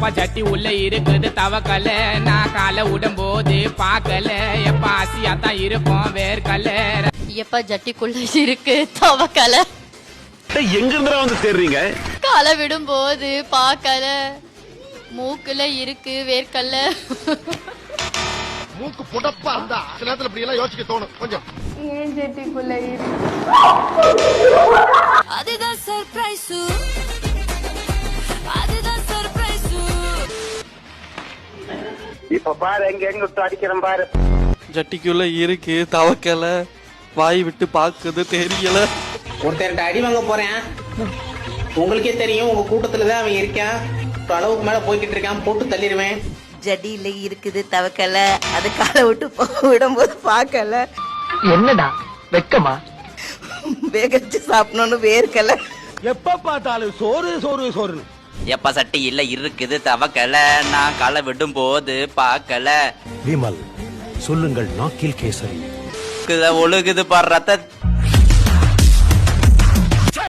எப்பா சட்டி உள்ள இருக்குது தவக்கல, நான் காலை விடும்போது பார்க்கல. எப்பா ஆசியா தான் இருக்கும் வேர்க்கல. எப்பா ஜட்டிக்குள்ள இருக்கு தவக்கல, எங்க இருந்தா வந்து தேடுறீங்க? காலை விடும்போது பார்க்கல. மூக்குல இருக்கு வேர்க்கல்ல. மூக்கு புடப்பா இருந்தா சில நேரத்துல இப்படி எல்லாம் யோசிக்க தோணும் கொஞ்சம். ஏன் ஜட்டிக்குள்ள இருக்கு? அதுதான் சர்ப்ரைஸ், அதுதான் சர்ப்ரைஸ். இப்ப பாரு எங்க எங்க விட்டு அடிக்கிறேன் பாரு. ஜட்டிக்குள்ள இருக்கு தவக்கல, வாய் விட்டு பாக்குது தெரியல. ஒருத்தர்கிட்ட அடி வாங்க போறேன். உங்களுக்கே தெரியும், உங்க கூட்டத்துல தான் அவன் இருக்கான். அளவுக்கு மேல போய்கிட்டு இருக்கான், போட்டு தள்ளிடுவேன். ஜடியில இருக்குது தவக்கல, அது காலை விட்டு விடும்போது பார்க்கல. என்னடா வெக்கமா? வேக வச்சு சாப்பிடணும்னு வேர்க்கல. எப்ப பார்த்தாலும் சோறு சோறு சோறு. எப்ப சட்டி இல்ல இருக்குது தவக்கல, நான் காலை விடும் போது பார்க்கல. விமல் சொல்லுங்கள் நாக்கில் கேசரி. ஒழுகுது பாரு ரத்த